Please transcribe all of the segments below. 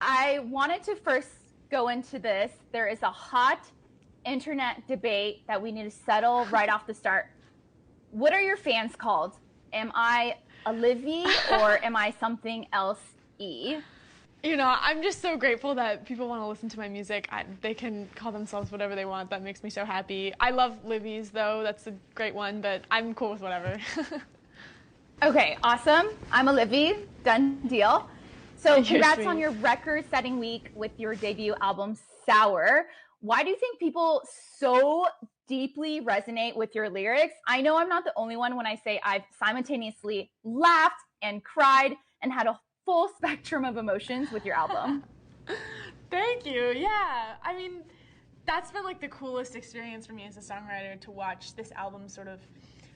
I wanted to first go into this. There is a hot internet debate that we need to settle right off the start. What are your fans called? Am I Olivia or am I something else E? You know, I'm just so grateful that people want to listen to my music. They can call themselves whatever they want. That makes me so happy. I love Livy's, though. That's a great one, but I'm cool with whatever. Okay, awesome. I'm Olivia. Done deal. So You're congrats sweet. on your record-setting week with your debut album, Sour. Why do you think people so deeply resonate with your lyrics? I know I'm not the only one when I say I've simultaneously laughed and cried and had a full spectrum of emotions with your album. Thank you. Yeah. I mean, that's been like the coolest experience for me as a songwriter, to watch this album sort of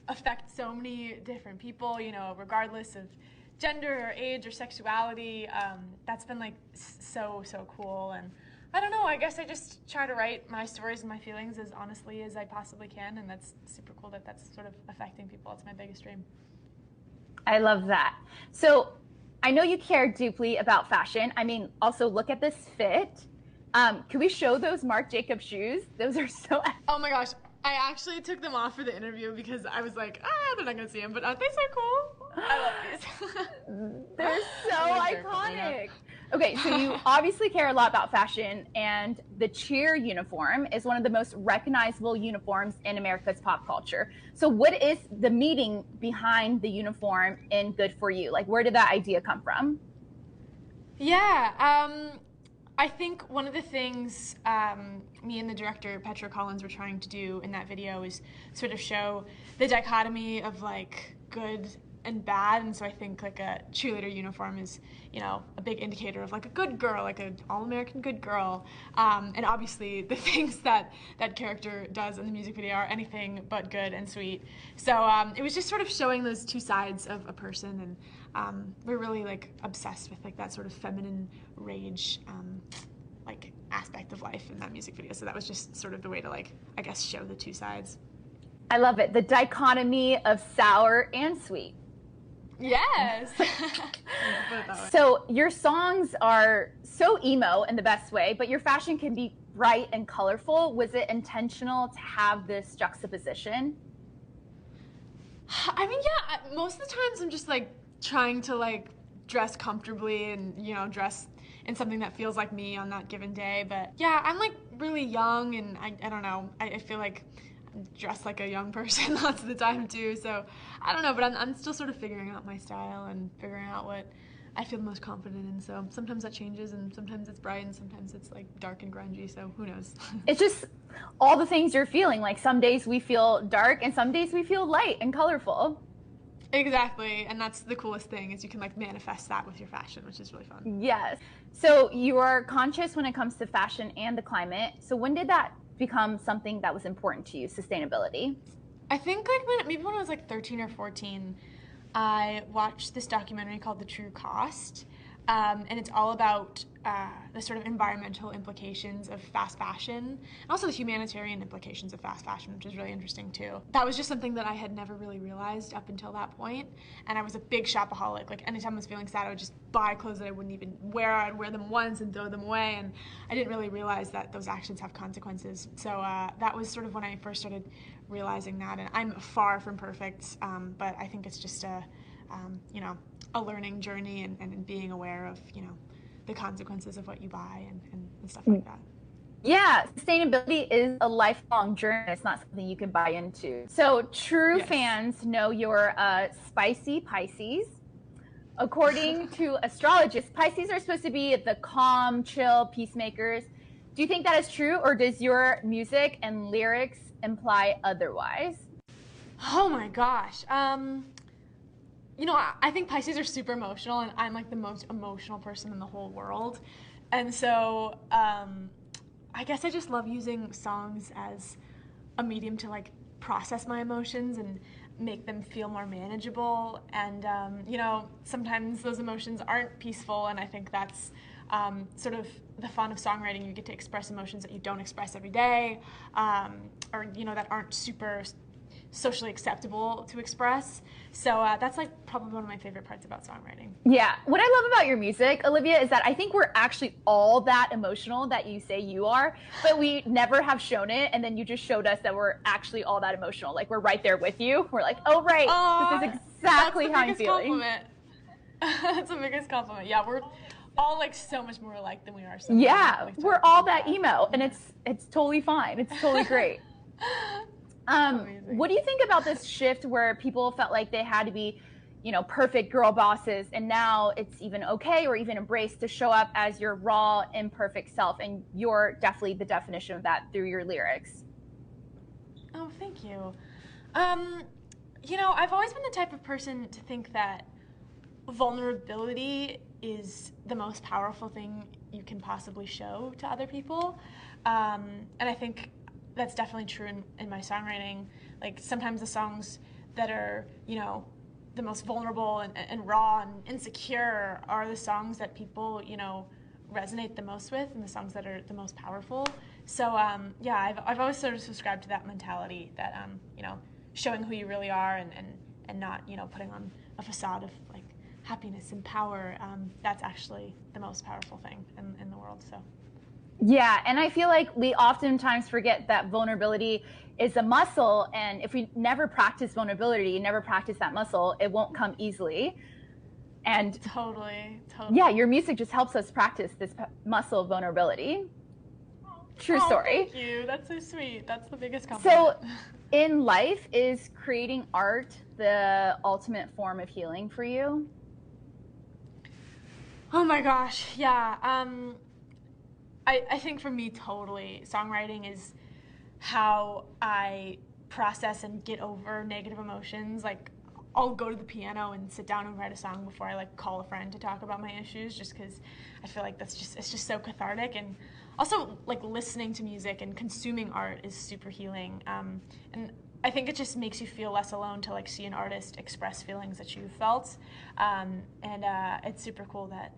affect so many different people, you know, regardless of gender or age or sexuality. That's been like so cool. And I don't know, I guess I just try to write my stories and my feelings as honestly as I possibly can, and that's super cool that that's sort of affecting people. It's my biggest dream. I love that. So I know you care deeply about fashion. I mean, also look at this fit. Can we show those Marc Jacobs shoes? Those are so. Oh my gosh, I actually took them off for the interview because I was like, they're not gonna see them, but aren't they so cool? I love these. They're so iconic. Okay, so you obviously care a lot about fashion, and the cheer uniform is one of the most recognizable uniforms in America's pop culture. So what is the meaning behind the uniform in Good For You? Like, where did that idea come from? Yeah, I think one of the things me and the director, Petra Collins, were trying to do in that video is sort of show the dichotomy of like good and bad, and so I think like a cheerleader uniform is, you know, a big indicator of like a good girl, like an all-American good girl, and obviously the things that that character does in the music video are anything but good and sweet. So it was just sort of showing those two sides of a person, and we're really like obsessed with like that sort of feminine rage like aspect of life in that music video. So that was just sort of the way to like, I guess, show the two sides. I love it. The dichotomy of sour and sweet. Yes. So your songs are so emo in the best way, but your fashion can be bright and colorful. Was it intentional to have this juxtaposition? I mean, yeah, most of the times I'm just like trying to like dress comfortably and, you know, dress in something that feels like me on that given day. But yeah, I'm like really young, and I don't know, I feel like I'm dressed like a young person lots of the time too. So I don't know, but I'm still sort of figuring out my style and figuring out what I feel most confident in. So sometimes that changes, and sometimes it's bright, and sometimes it's like dark and grungy. So who knows? It's just all the things you're feeling. Like some days we feel dark and some days we feel light and colorful. Exactly, and that's the coolest thing, is you can like manifest that with your fashion, which is really fun. Yes. So you are conscious when it comes to fashion and the climate. So when did that become something that was important to you, sustainability? I think like maybe when I was like 13 or 14, I watched this documentary called The True Cost, and it's all about the sort of environmental implications of fast fashion, and also the humanitarian implications of fast fashion, which is really interesting too. That was just something that I had never really realized up until that point, and I was a big shopaholic. Like anytime I was feeling sad, I would just buy clothes that I wouldn't even wear. I'd wear them once and throw them away, and I didn't really realize that those actions have consequences. So that was sort of when I first started realizing that, and I'm far from perfect, but I think it's just you know, a learning journey, and being aware of, you know, the consequences of what you buy and stuff like that. Yeah, sustainability is a lifelong journey. It's not something you can buy into. So true fans know you're a spicy Pisces. According to astrologists, Pisces are supposed to be the calm, chill peacemakers. Do you think that is true, or does your music and lyrics imply otherwise? Oh my gosh. You know, I think Pisces are super emotional, and I'm like the most emotional person in the whole world. And so I guess I just love using songs as a medium to like process my emotions and make them feel more manageable. And, you know, sometimes those emotions aren't peaceful, and I think that's sort of the fun of songwriting. You get to express emotions that you don't express every day, or, you know, that aren't super socially acceptable to express. So that's like probably one of my favorite parts about songwriting. Yeah. What I love about your music, Olivia, is that I think we're actually all that emotional that you say you are, but we never have shown it. And then you just showed us that we're actually all that emotional. Like, we're right there with you. We're like, oh, right. This is exactly how I'm feeling. Compliment. That's the biggest compliment. Yeah, we're all like so much more alike than we are. Yeah, like, we're all that emo, and it's totally fine. It's totally great. What do you think about this shift where people felt like they had to be, perfect girl bosses, and now it's even okay or even embraced to show up as your raw, imperfect self, and you're definitely the definition of that through your lyrics? Oh, thank you. I've always been the type of person to think that vulnerability is the most powerful thing you can possibly show to other people. And I think that's definitely true in my songwriting. Like, sometimes the songs that are, the most vulnerable and raw and insecure are the songs that people, resonate the most with, and the songs that are the most powerful. So, I've always sort of subscribed to that mentality that, showing who you really are and not, putting on a facade of, like, happiness and power, that's actually the most powerful thing in the world. So yeah, and I feel like we oftentimes forget that vulnerability is a muscle, and if we never practice vulnerability, never practice that muscle, it won't come easily. And totally yeah, your music just helps us practice this muscle of vulnerability. True story. Thank you. That's so sweet. That's the biggest compliment. So in life, is creating art the ultimate form of healing for you? Oh my gosh, yeah. I think for me, totally, songwriting is how I process and get over negative emotions. Like, I'll go to the piano and sit down and write a song before I, like, call a friend to talk about my issues, just because I feel like it's just so cathartic. And also, like, listening to music and consuming art is super healing. And I think it just makes you feel less alone to, like, see an artist express feelings that you've felt. And it's super cool that,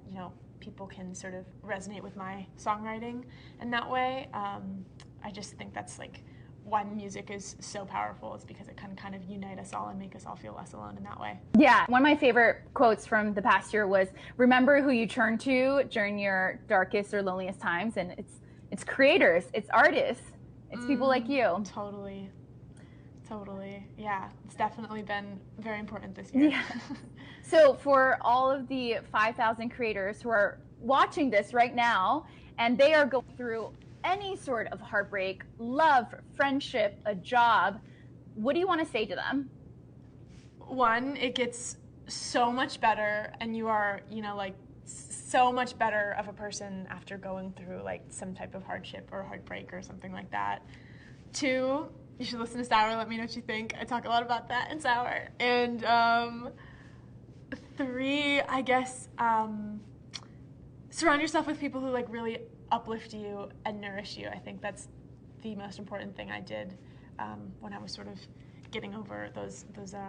people can sort of resonate with my songwriting in that way. I just think that's, like, why music is so powerful. It's because it can kind of unite us all and make us all feel less alone in that way. Yeah, one of my favorite quotes from the past year was, remember who you turn to during your darkest or loneliest times, and it's creators, it's artists, it's people like you. Totally. Yeah, it's definitely been very important this year. Yeah. So for all of the 5,000 creators who are watching this right now, and they are going through any sort of heartbreak, love, friendship, a job, what do you want to say to them? One, it gets so much better, and you are, like, so much better of a person after going through, like, some type of hardship or heartbreak or something like that. Two, you should listen to Sour. Let me know what you think. I talk a lot about that in Sour. And three, I guess, surround yourself with people who, like, really uplift you and nourish you. I think that's the most important thing I did when I was sort of getting over those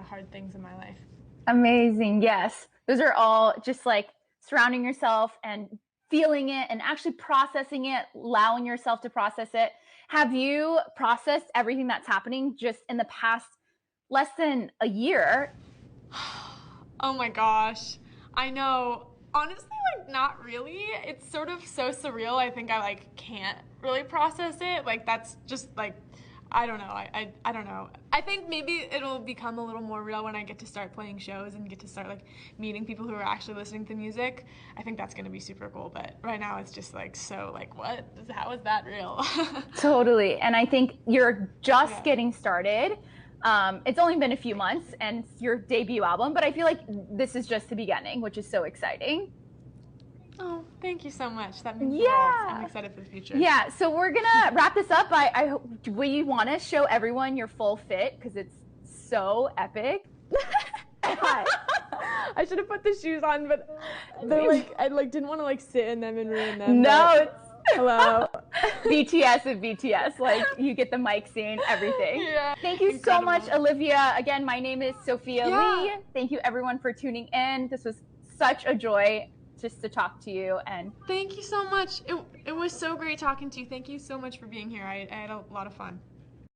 hard things in my life. Amazing. Yes. Those are all just, like, surrounding yourself and feeling it and actually processing it, allowing yourself to process it. Have you processed everything that's happening just in the past less than a year? Oh my gosh. I know. Honestly, like, not really. It's sort of so surreal. I think I, like, can't really process it. Like, that's just, like, I don't know. I don't know. I think maybe it'll become a little more real when I get to start playing shows and get to start, like, meeting people who are actually listening to music. I think that's going to be super cool. But right now it's just, like, so, like, what? How is that real? Totally. And I think you're just getting started. It's only been a few months and it's your debut album, but I feel like this is just the beginning, which is so exciting. Oh, thank you so much. That means the world. I'm excited for the future. Yeah, so we're gonna wrap this up. We want to show everyone your full fit because it's so epic. I should have put the shoes on, but they're like, I didn't want to, like, sit in them and ruin them. No, it's hello. BTS of BTS, like, you get the mic scene, everything. Yeah. Thank you so much, Olivia. Again, my name is Sophia Lee. Thank you everyone for tuning in. This was such a joy just to talk to you. And thank you so much. It was so great talking to you. Thank you so much for being here. I had a lot of fun.